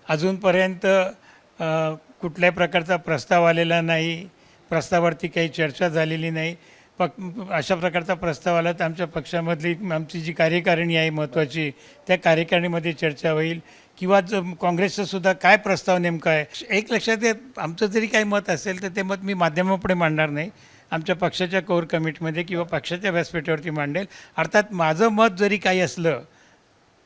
अजूनपर्यंत कुठल्याही प्रकारचा प्रस्ताव आलेला नाही, प्रस्तावावरती काही चर्चा झालेली नाही. अशा प्रकारचा प्रस्ताव आला तर आमच्या पक्षामधली आमची जी कार्यकारिणी आहे महत्त्वाची, त्या कार्यकारिणीमध्ये चर्चा होईल किंवा काँग्रेसचं सुद्धा काय प्रस्ताव नेमका आहे. एक लक्षात घ्या, आमचं जरी काही मत असेल तर ते मत मी माध्यमापुढे मांडणार नाही, आमच्या पक्षाच्या कोर कमिटीमध्ये किंवा पक्षाच्या व्यासपीठावरती मांडेल. अर्थात माझं मत जरी काही असलं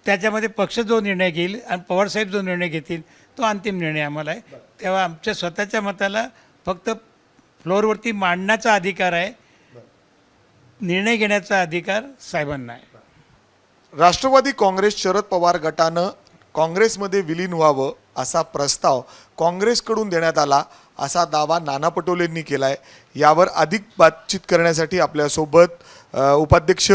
त्याच्यामध्ये पक्ष जो निर्णय घेईल आणि पवारसाहेब जो निर्णय घेतील तो अंतिम निर्णय आम्हाला आहे. तेव्हा आमच्या स्वतःच्या मताला फक्त फ्लोअरवरती मांडण्याचा अधिकार आहे, निर्णय घेण्याचा अधिकार साहेबांना आहे. राष्ट्रवादी काँग्रेस शरद पवार गटानं काँग्रेसमध्ये विलीन व्हावं असा प्रस्ताव काँग्रेसकडून देण्यात आला असा दावा नाना पटोलेंनी केला आहे. यावर अधिक बातचीत करण्यासाठी आपल्यासोबत उपाध्यक्ष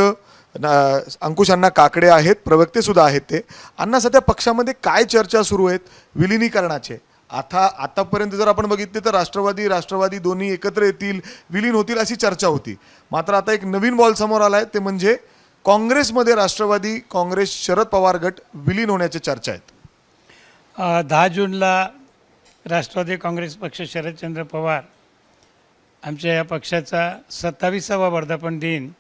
अंकुश अण्णा काकडे आहेत, प्रवक्तेसुद्धा आहेत. ते अण्णा, सध्या पक्षामध्ये काय चर्चा सुरू आहेत विलिनीकरणाचे? आतापर्यंत जर आपण बघितले तर राष्ट्रवादी दोन्ही एकत्र येतील, विलीन होतील अशी चर्चा होती. मात्र आता एक नवीन बॉल समोर आला आहे, ते म्हणजे काँग्रेसमध्ये राष्ट्रवादी काँग्रेस शरद पवार गट विलीन होण्याच्या चर्चा आहेत. 10 जूनला राष्ट्रवादी काँग्रेस पक्ष शरदचंद्र पवार आमच्या या पक्षाचा 27वा वर्धापन दिन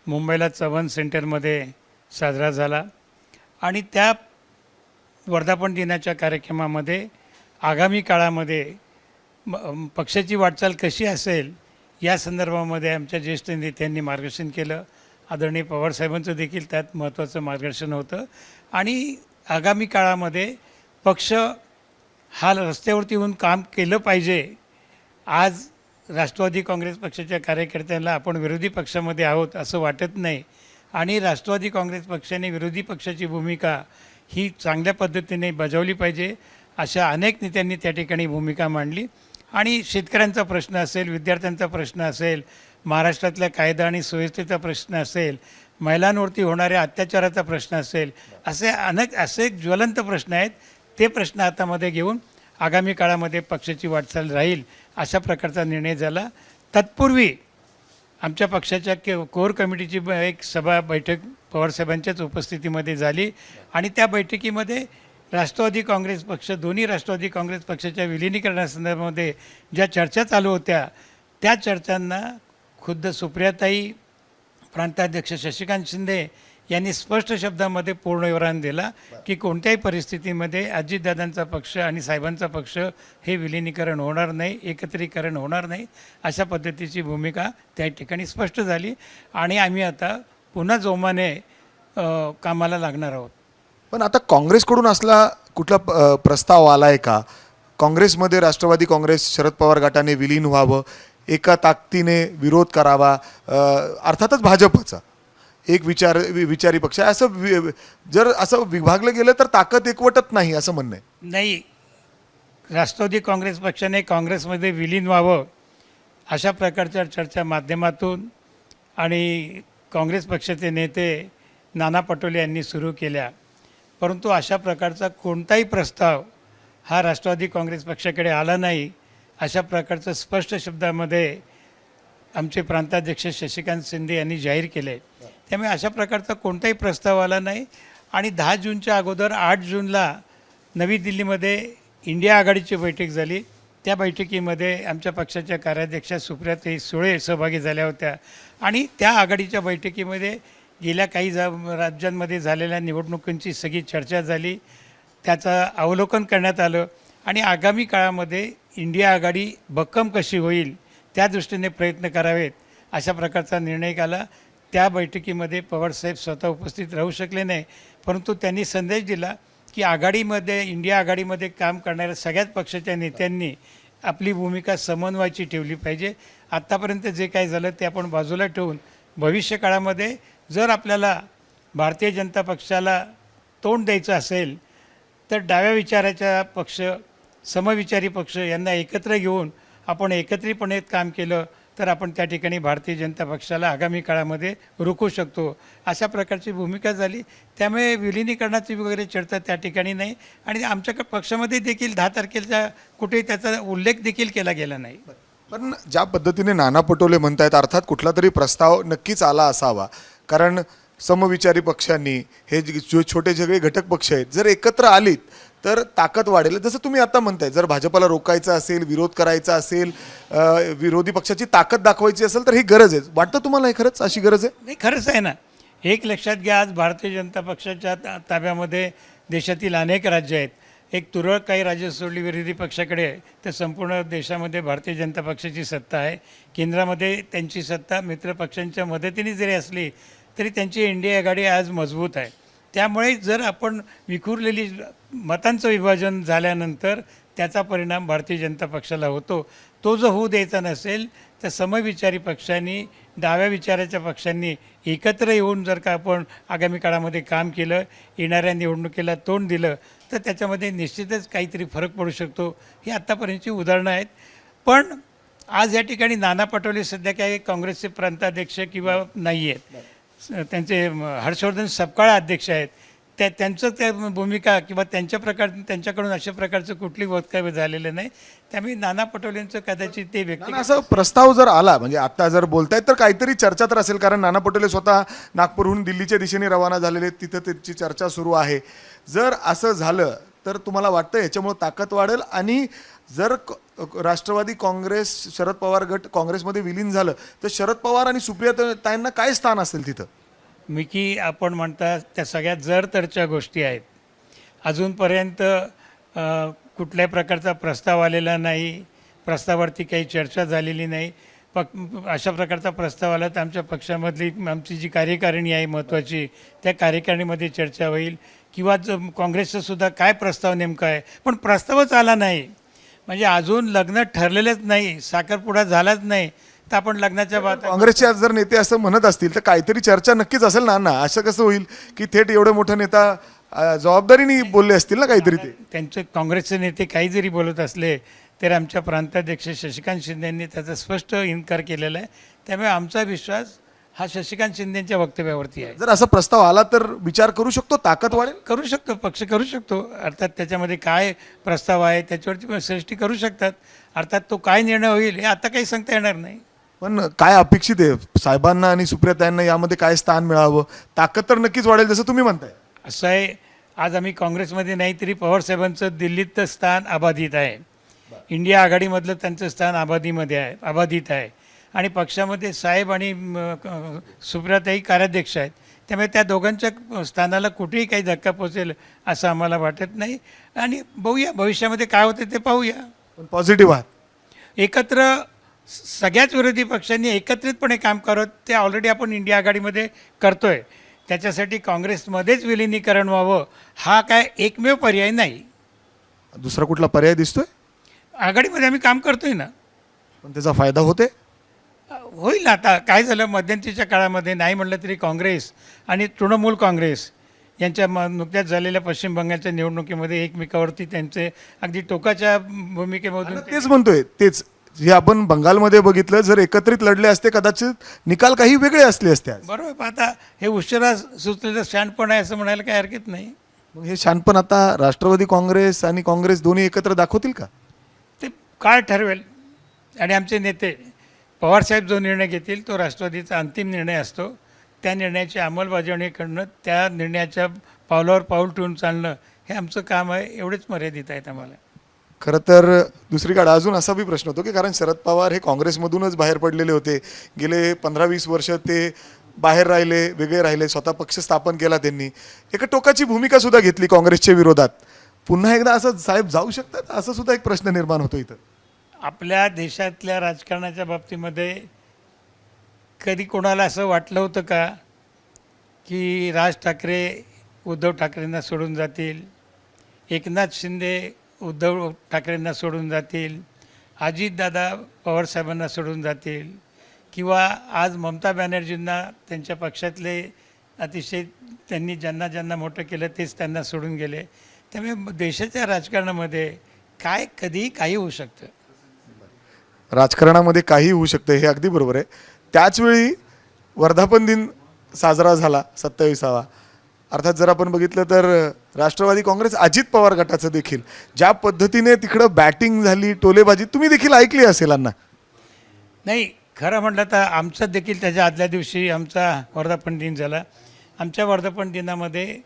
मुंबईला चव्हाण सेंटरमध्ये साजरा झाला आणि त्या वर्धापन दिनाच्या कार्यक्रमामध्ये आगामी काळामध्ये पक्षाची वाटचाल कशी असेल या संदर्भामध्ये आमच्या ज्येष्ठ नेत्यांनी मार्गदर्शन केलं. आदरणीय पवारसाहेबांचं देखील त्यात महत्त्वाचं मार्गदर्शन होतं आणि आगामी काळामध्ये पक्ष हा रस्त्यावरती येऊन काम केलं पाहिजे. आज राष्ट्रवादी काँग्रेस पक्षाच्या कार्यकर्त्यांना आपण विरोधी पक्षामध्ये आहोत असं वाटत नाही आणि राष्ट्रवादी काँग्रेस पक्षाने विरोधी पक्षाची भूमिका ही चांगल्या पद्धतीने बजावली पाहिजे अशा अनेक नेत्यांनी त्या ठिकाणी भूमिका मांडली. आणि शेतकऱ्यांचा प्रश्न असेल, विद्यार्थ्यांचा प्रश्न असेल, महाराष्ट्रातल्या कायदा आणि सुव्यवस्थेचा प्रश्न असेल, महिलांवरती होणाऱ्या अत्याचाराचा प्रश्न असेल, असे ज्वलंत प्रश्न आहेत. ते प्रश्न हातामध्ये घेऊन आगामी काळामध्ये पक्षाची वाटचाल राहील अशा प्रकारचा निर्णय झाला. तत्पूर्वी आमच्या पक्षाच्या कोर कमिटीची एक बैठक पवारसाहेबांच्याच उपस्थितीमध्ये झाली आणि त्या बैठकीमध्ये राष्ट्रवादी काँग्रेस पक्ष, दोन्ही राष्ट्रवादी काँग्रेस पक्षाच्या विलिनीकरणासंदर्भामध्ये ज्या चर्चा चालू होत्या त्या चर्चांना खुद्द सुप्रियाताई, प्रांताध्यक्ष शशिकांत शिंदे यांनी स्पष्ट शब्दामध्ये पूर्ण विवरण दिला की कोणत्याही परिस्थितीमध्ये अजितदादांचा पक्ष आणि साहेबांचा पक्ष हे विलिनीकरण होणार नाही, एकत्रीकरण होणार नाही अशा पद्धतीची भूमिका त्या ठिकाणी स्पष्ट झाली आणि आम्ही आता पुन्हा जोमाने कामाला लागणार आहोत. पण आता काँग्रेसकडून असला कुठला प्रस्ताव आला आहे का? काँग्रेसमध्ये राष्ट्रवादी काँग्रेस शरद पवार गटाने विलीन व्हावं, एका ताकदीने विरोध करावा, अर्थातच भाजपचा एक विचारी पक्ष आहे, असं जर असं विभागलं गेलं तर ताकद एकवटत नाही असं म्हणणं आहे. नाही, राष्ट्रवादी काँग्रेस पक्षाने काँग्रेसमध्ये विलीन व्हावं अशा प्रकारच्या चर्चा माध्यमातून आणि काँग्रेस पक्षाचे नेते नाना पटोले यांनी सुरू केल्या. परंतु अशा प्रकारचा कोणताही प्रस्ताव हा राष्ट्रवादी काँग्रेस पक्षाकडे आला नाही अशा प्रकारचं स्पष्ट शब्दामध्ये आमचे प्रांताध्यक्ष शशिकांत शिंदे यांनी जाहीर केले. त्यामुळे अशा प्रकारचा कोणताही प्रस्ताव आला नाही आणि 10 जूनच्या अगोदर 8 जूनला नवी दिल्लीमध्ये इंडिया आघाडीची बैठक झाली. त्या बैठकीमध्ये आमच्या पक्षाच्या कार्याध्यक्षा सुप्रियाताई सुळे सहभागी झाल्या होत्या आणि त्या आघाडीच्या बैठकीमध्ये गेल्या काही राज्यांमध्ये झालेल्या निवडणुकांची सगळी चर्चा झाली, त्याचं अवलोकन करण्यात आलं आणि आगामी काळामध्ये इंडिया आघाडी भक्कम कशी होईल त्या दृष्टीने प्रयत्न करावेत अशा प्रकारचा निर्णय आला. त्या बैठकीमध्ये पवारसाहेब स्वतः उपस्थित राहू शकले नाही, परंतु त्यांनी संदेश दिला की इंडिया आघाडीमध्ये काम करणाऱ्या सगळ्याच पक्षाच्या नेत्यांनी आपली भूमिका समन्वयाची ठेवली पाहिजे. आत्तापर्यंत जे काही झालं ते आपण बाजूला ठेवून भविष्यकाळामध्ये जर आपल्याला भारतीय जनता पक्षाला तोंड द्यायचं असेल तर डाव्या विचाराच्या पक्ष, समविचारी पक्ष यांना एकत्र घेऊन आपण एकत्रितपणे काम केलं तर आपण त्या ठिकाणी भारतीय जनता पक्षाला आगामी काळामध्ये रोखू शकतो अशा प्रकारची भूमिका झाली. त्यामुळे विलिनीकरणाची वगैरे चर्चा त्या ठिकाणी नाही आणि आमच्या पक्षामध्ये देखील 10 तारखेचा कुठेही त्याचा उल्लेख देखील केला गेला नाही. पण ज्या पद्धतीने नाना पटोले म्हणतायत, अर्थात कुठला तरी प्रस्ताव नक्कीच आला असावा, कारण समविचारी पक्षांनी हे जो छोटे सगळे घटक पक्ष आहेत जर एकत्र आलीत तर ताकद वाढेल. जसं तुम्ही आता म्हणताय, जर भाजपला रोखायचं असेल, विरोध करायचा असेल, विरोधी पक्षाची ताकद दाखवायची असेल तर ही गरज आहे. वाटतं तुम्हाला हे खरंच अशी गरज आहे? नाही, खरंच आहे ना. एक लक्षात घ्या, आज भारतीय जनता पक्षाच्या ताब्यामध्ये देशातील अनेक राज्य आहेत. एक तुरळक काही राज्य सोडली विरोधी पक्षाकडे, तर संपूर्ण देशामध्ये भारतीय जनता पक्षाची सत्ता आहे. केंद्रामध्ये त्यांची सत्ता मित्रपक्षांच्या मदतीने जरी असली तरी त्यांची एनडीए आघाडी आज मजबूत आहे. त्यामुळे जर आपण विखुरलेली मतांचं विभाजन झाल्यानंतर त्याचा परिणाम भारतीय जनता पक्षाला होतो. तो जो होऊ द्यायचा नसेल तर समविचारी पक्षांनी, डाव्या विचाराच्या पक्षांनी एकत्र येऊन जर का आपण आगामी काळामध्ये काम केलं, येणाऱ्या निवडणुकीला तोंड दिलं, तर त्याच्यामध्ये निश्चितच काहीतरी फरक पडू शकतो. ही आत्तापर्यंतची उदाहरणं आहेत. पण आज या ठिकाणी नाना पटोले सध्या काही काँग्रेसचे प्रांताध्यक्ष किंवा नाही आहेत. त्यांचे हर्षवर्धन सपकाळ अध्यक्ष आहेत. त्यांचं त्या भूमिका किंवा त्यांच्याकडून अशा प्रकारचं कुठली वक्तव्य झालेलं नाही. त्यामुळे नाना पटोलेंचं कदाचित ते व्यक्ती असं प्रस्ताव जर आला, म्हणजे आता जर बोलतायत तर काहीतरी चर्चा तर असेल, कारण नाना पटोले स्वतः नागपूरहून दिल्लीच्या दिशेने रवाना झालेले, तिथं त्याची चर्चा सुरू आहे. जर असं झालं तर तुम्हाला वाटतं याच्यामुळे ताकद वाढेल? आणि जर राष्ट्रवादी काँग्रेस, शरद पवार गट काँग्रेसमध्ये विलीन झालं तर शरद पवार आणि सुप्रियाताईंना काय स्थान असेल तिथं? मिकी आपण म्हणता त्या सगळ्यात जर तरच्या गोष्टी आहेत. अजूनपर्यंत कुठल्याही प्रकारचा प्रस्ताव आलेला नाही, प्रस्तावावरती काही चर्चा झालेली नाही. अशा प्रकारचा प्रस्ताव आला तर आमच्या पक्षामधली आमची जी कार्यकारिणी आहे महत्त्वाची, त्या कार्यकारिणीमध्ये चर्चा होईल. किंवा काँग्रेसचं सुद्धा काय प्रस्ताव नेमका आहे, पण प्रस्तावच आला नाही. म्हणजे अजून लग्न ठरलेलंच नाही, साखरपुडा झालाच नाही, तर आपण लग्नाच्या बात. काँग्रेसचे जर नेते असं म्हणत असतील तर काहीतरी चर्चा नक्कीच असेल ना. असं कसं होईल की थेट एवढे मोठे नेता जबाबदारीने बोलले असतील ना काहीतरी? ते त्यांचे काँग्रेसचे नेते काही जरी बोलत असले तर आमच्या प्रांताध्यक्ष शशिकांत शिंदेंनी त्याचा स्पष्ट इन्कार केलेला आहे. त्यामुळे आमचा विश्वास हा शशिकांत शिंदेंच्या वक्तव्यावरती आहे. जर असा प्रस्ताव आला तर विचार करू शकतो, ताकद वाढेल? करू शकतो, पक्ष करू शकतो. अर्थात त्याच्यामध्ये काय प्रस्ताव आहे त्याच्यावरती सृष्टी करू शकतात. अर्थात तो काय निर्णय होईल हे आता काही सांगता येणार नाही. पण काय अपेक्षित आहे साहेबांना आणि सुप्रियाताईंना, यामध्ये काय स्थान मिळावं? ताकद तर नक्कीच वाढेल जसं तुम्ही म्हणताय. असं आहे, आज आम्ही काँग्रेसमध्ये नाही तरी पवारसाहेबांचं दिल्लीत स्थान अबाधित आहे. इंडिया आघाडीमधलं त्यांचं स्थान अबाधित आहे. आणि पक्षामध्ये साहेब आणि सुप्रियाताई कार्याध्यक्ष आहेत. त्यामुळे त्या दोघांच्या स्थानाला कुठेही काही धक्का पोचेल असं आम्हाला वाटत नाही. आणि बघूया भविष्यामध्ये काय होते ते पाहूया. पण पॉझिटिव्ह आहात? एकत्र सगळ्याच विरोधी पक्षांनी एकत्रितपणे काम करत ते ऑलरेडी आपण इंडिया आघाडीमध्ये करतोय. त्याच्यासाठी काँग्रेसमध्येच विलिनीकरण व्हावं हा काय एकमेव पर्याय नाही. दुसरा कुठला पर्याय दिसतोय? आघाडीमध्ये आम्ही काम करतोय ना. पण त्याचा फायदा होते? होईल. आता काय झालं, मध्यंतरीच्या काळामध्ये नाही म्हटलं तरी काँग्रेस आणि तृणमूल काँग्रेस यांच्या नुकत्याच झालेल्या पश्चिम बंगालच्या निवडणुकीमध्ये एकमेकावरती त्यांचे अगदी टोकाच्या भूमिकेमधून तेच म्हणतोय. तेच जे आपण बंगालमध्ये बघितलं, जर एकत्रित लढले असते कदाचित निकाल काही वेगळे असले असते. बरोबर. आता हे उशिरा सुचलेलं शहाणपण आहे असं म्हणायला काही हरकत नाही. मग हे शहाणपण आता राष्ट्रवादी काँग्रेस आणि काँग्रेस दोन्ही एकत्र दाखवतील का? ते काळ ठरवेल. आणि आमचे नेते पवारसाहेब जो निर्णय घेतील तो राष्ट्रवादीचा अंतिम निर्णय असतो. त्या निर्णयाची अंमलबजावणी करणं, त्या निर्णयाच्या पावलावर पाऊल ठेवून चालणं हे आमचं काम आहे. एवढेच मर्यादित आहेत आम्हाला. खरं तर दुसरीकडे अजून असा बी प्रश्न होतो की कारण शरद पवार हे काँग्रेसमधूनच बाहेर पडलेले होते. गेले 15-20 वर्ष ते बाहेर राहिले, वेगळे राहिले, स्वतः पक्ष स्थापन केला त्यांनी. एका टोकाची भूमिका सुद्धा घेतली काँग्रेसच्या विरोधात. पुन्हा एकदा असं साहेब जाऊ शकतात असं सुद्धा एक प्रश्न निर्माण होतो इथं. आपल्या देशातल्या राजकारणाच्या बाबतीमध्ये कधी कोणाला असं वाटलं होतं का की राज ठाकरे उद्धव ठाकरेंना सोडून जातील, एकनाथ शिंदे उद्धव ठाकरेंना सोडून जातील, अजितदादा पवारसाहेबांना सोडून जातील, किंवा आज ममता बॅनर्जींना त्यांच्या पक्षातले अतिशय त्यांनी ज्यांना ज्यांना मोठं केलं तेच त्यांना सोडून गेले. त्यामुळे देशाच्या राजकारणामध्ये काय कधीही काही होऊ शकतं. राजकारणामध्ये काही होऊ शकतं हे अगदी बरोबर आहे. त्याचवेळी वर्धापन दिन साजरा झाला 27वा. अर्थात जर आपण बघितलं तर राष्ट्रवादी काँग्रेस अजित पवार गटाचं देखील ज्या पद्धतीने तिकडं बॅटिंग झाली, टोलेबाजी तुम्ही देखील ऐकली असेल अण्णा. नाही, खरं म्हटलं तर आमचं देखील त्याच्या आदल्या दिवशी आमचा वर्धापन दिन झाला. आमच्या वर्धापन दिनामध्ये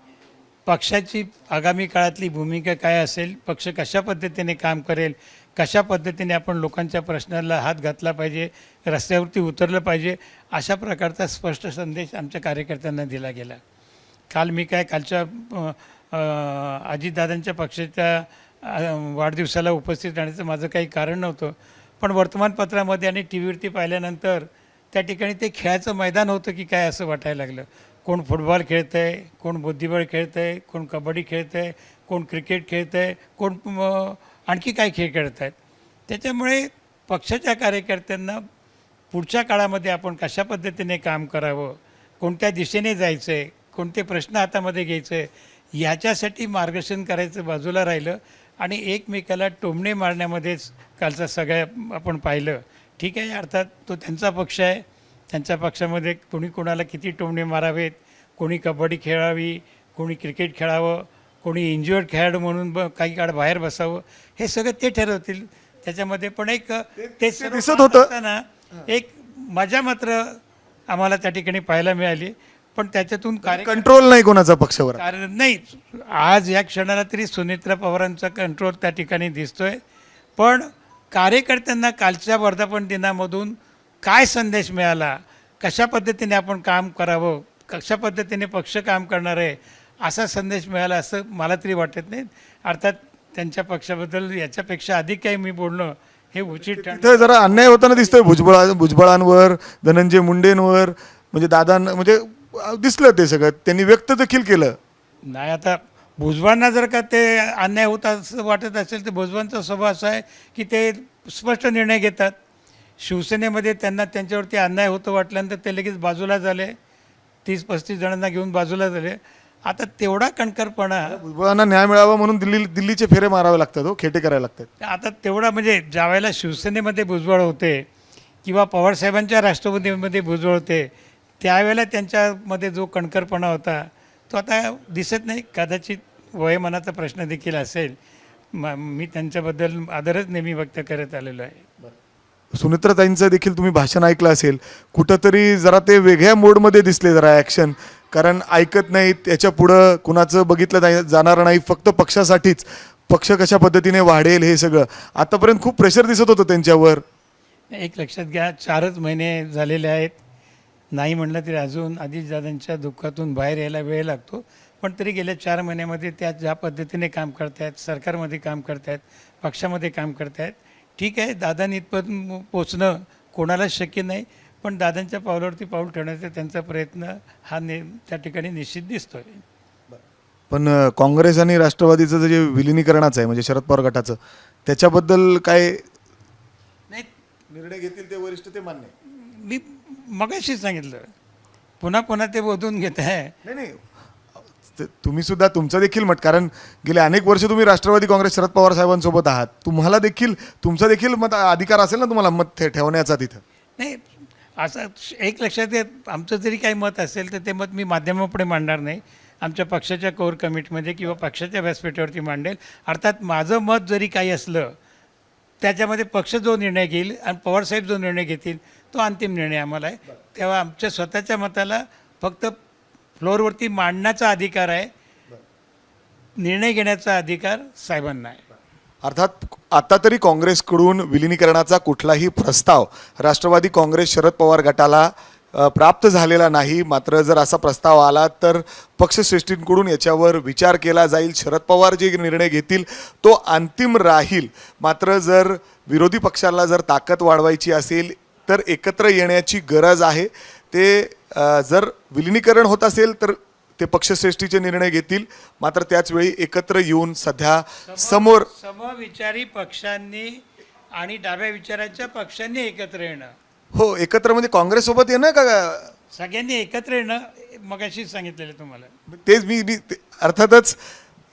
पक्षाची आगामी काळातली भूमिका काय असेल, पक्ष कशा पद्धतीने काम करेल, कशा पद्धतीने आपण लोकांच्या प्रश्नाला हात घातला पाहिजे, रस्त्यावरती उतरलं पाहिजे, अशा प्रकारचा स्पष्ट संदेश आमच्या कार्यकर्त्यांना दिला गेला. काल मी काय कालच्या अजितदादांच्या पक्षाच्या वाढदिवसाला उपस्थित राहण्याचं माझं काही कारण नव्हतं, पण वर्तमानपत्रामध्ये आणि टी व्हीवरती पाहिल्यानंतर त्या ठिकाणी ते खेळाचं मैदान होतं की काय असं वाटायला लागलं. कोण फुटबॉल खेळतं आहे, कोण बुद्धिबळ खेळतं आहे, कोण कबड्डी खेळतं आहे, कोण क्रिकेट खेळतं आहे, कोण आणखी काय खेळ खेळत आहेत. त्याच्यामुळे पक्षाच्या कार्यकर्त्यांना पुढच्या काळामध्ये आपण कशा पद्धतीने काम करावं, कोणत्या दिशेने जायचं आहे, कोणते प्रश्न हातामध्ये घ्यायचं आहे, ह्याच्यासाठी मार्गदर्शन करायचं बाजूला राहिलं आणि एकमेकाला टोमणे मारण्यामध्येच कालचं सगळं आपण पाहिलं. ठीक आहे, अर्थात तो त्यांचा पक्ष आहे, त्यांच्या पक्षामध्ये कोणी कोणाला किती टोमणे मारावेत, कोणी कबड्डी खेळावी, कोणी क्रिकेट खेळावं, कोणी इंज्युअर्ड खेळाडू म्हणून काही काळ बाहेर बसावं, हे सगळं ते ठरवतील. त्याच्यामध्ये पण एक ते सर्व दिसत होतं. असताना एक मजा मात्र आम्हाला त्या ठिकाणी पाहायला मिळाली. पण त्याच्यातून कंट्रोल नाही कोणाचा पक्षावर. कारण नाही, आज या क्षणाला तरी सुनेत्रा पवारांचा कंट्रोल त्या ठिकाणी दिसतोय. पण कार्यकर्त्यांना कालच्या वर्धापन दिनामधून काय संदेश मिळाला, कशा पद्धतीने आपण काम करावं, कशा पद्धतीने पक्ष काम करणार आहे, असा संदेश मिळाला असं मला तरी वाटत नाही. अर्थात त्यांच्या पक्षाबद्दल याच्यापेक्षा अधिक काही मी बोलणं हे उचित तिथं जरा अन्याय होताना दिसतोय भुजबळांवर, धनंजय मुंडेंवर, म्हणजे दादांना म्हणजे दिसलं ते सगळं त्यांनी व्यक्त देखील केलं. नाही. आता भुजबळांना जर का ते अन्याय होत असं वाटत असेल तर भुजबळांचा स्वभाव असा आहे की ते स्पष्ट निर्णय घेतात. शिवसेनेमध्ये त्यांना त्यांच्यावरती अन्याय होतं वाटल्यानंतर ते लगेच बाजूला झाले, 30-35 जणांना घेऊन बाजूला झाले. आता तेवढा कणखरपणा, भुजबळांना न्याय मिळावा म्हणून दिल्लीचे फेरे मारावे लागतात, हो खेटे करायला लागतात. आता तेवढा म्हणजे ज्यावेळेला शिवसेनेमध्ये भुजबळ होते किंवा पवारसाहेबांच्या राष्ट्रवादीमध्ये भुजबळ होते, त्यावेळेला त्यांच्यामध्ये जो कणखरपणा होता तो आता दिसत नाही. कदाचित वयोमानाचा प्रश्न देखील असेल. मी त्यांच्याबद्दल आदरच नेहमी व्यक्त करत आलेलो आहे. सुनेत्राताईंचं देखील तुम्ही भाषण ऐकलं असेल, कुठंतरी जरा ते वेगळ्या मोडमध्ये दिसले जरा ॲक्शन, कारण ऐकत नाहीत, याच्या पुढं कुणाचं बघितलं जाणार नाही, फक्त पक्षासाठीच, पक्ष कशा पद्धतीने वाढेल हे सगळं. आतापर्यंत खूप प्रेशर दिसत होतं त्यांच्यावर. एक लक्षात घ्या, 4च महिने झालेले आहेत. नाही म्हणलं तरी अजून अजितदादांच्या दुःखातून बाहेर यायला वेळ लागतो. पण तरी गेल्या 4 महिन्यामध्ये त्या ज्या पद्धतीने काम करत आहेत, सरकारमध्ये काम करत आहेत, पक्षामध्ये काम करत आहेत, ठीक आहे. दादांनी इथपर्यंत पोचणं कोणालाच शक्य नाही, पण दादांच्या पावलावरती पाऊल ठेवण्याचा त्यांचा प्रयत्न हा त्या ठिकाणी निश्चित दिसतोय. पण काँग्रेस आणि राष्ट्रवादीचं जे विलिनीकरणाचं आहे म्हणजे शरद पवार गटाचं, त्याच्याबद्दल काय नाही, निर्णय घेतील ते वरिष्ठ ते मान्य आहे. मी मगाशी सांगितलं, पुन्हा पुन्हा ते बोधून घेत आहे. नाही, तुम्ही सुद्धा तुमचं देखील मत, कारण गेले अनेक वर्ष तुम्ही राष्ट्रवादी काँग्रेस शरद पवार साहेबांसोबत आहात, तुम्हाला देखील तुमचा देखील मत अधिकार असेल ना तुम्हाला मत ठेवण्याचा तिथं. नाही, असं एक लक्षात येत, आमचं जरी काही मत असेल तर ते मत मी माध्यमापुढे मांडणार नाही. आमच्या पक्षाच्या कोर कमिटीमध्ये किंवा पक्षाच्या व्यासपीठावरती मांडेल. अर्थात माझं मत जरी काही असलं त्याच्यामध्ये पक्ष जो निर्णय घेईल आणि पवारसाहेब जो निर्णय घेतील तो अंतिम निर्णय आम्हाला आहे. तेव्हा आमच्या स्वतःच्या मताला फक्त फ्लोअरवरती मांडण्याचा अधिकार आहे, निर्णय घेण्याचा अधिकार साहेबांना आहे. अर्थात आता तरी काँग्रेसकडून विलिनीकरणाचा कुठलाही प्रस्ताव राष्ट्रवादी काँग्रेस शरद पवार गटाला प्राप्त झालेला नाही. मात्र जर असा प्रस्ताव आला तर पक्षश्रेष्ठींकडून याच्यावर विचार केला जाईल. शरद पवार जे निर्णय घेतील तो अंतिम राहील. मात्र जर विरोधी पक्षाला जर ताकद वाढवायची असेल तर एकत्र येण्याची गरज आहे. ते जर विलिनीकरण होत असेल तर ते पक्षश्रेष्ठीचे निर्णय घेतील. मात्र त्याचवेळी एकत्र येऊन सध्या समोर समविचारी पक्षांनी आणि डाव्या विचाराच्या पक्षांनी एकत्र येणं. हो, एकत्र म्हणजे काँग्रेससोबत येणं का सगळ्यांनी एकत्र येणं मगाशी सांगितलेलं तुम्हाला. तेच मी अर्थातच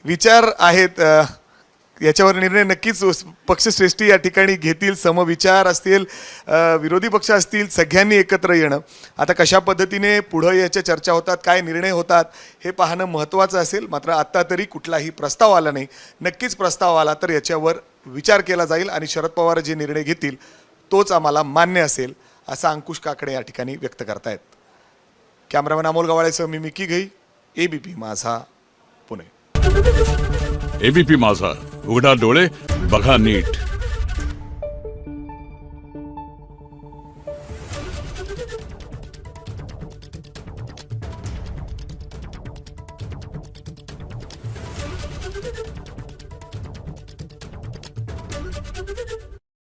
विचार आहेत, याच्यावर निर्णय नक्कीच पक्षश्रेष्ठी या ठिकाणी घेतील. समविचार असतील, विरोधी पक्ष असतील, सगळ्यांनी एकत्र येणं. आता कशा पद्धतीने पुढं याच्या चर्चा होतात, काय निर्णय होतात हे पाहणं महत्त्वाचं असेल. मात्र आत्ता तरी कुठलाही प्रस्ताव आला नाही. नक्कीच प्रस्ताव आला तर याच्यावर विचार केला जाईल आणि शरद पवार जे निर्णय घेतील तोच आम्हाला मान्य असेल असं अंकुश काकडे या ठिकाणी व्यक्त करतायत. कॅमेरामॅन अमोल गवाळेसह मी मिकी घई, ABP माझा, पुणे. एबीपी माझा, उघडा डोळे बघा नीट.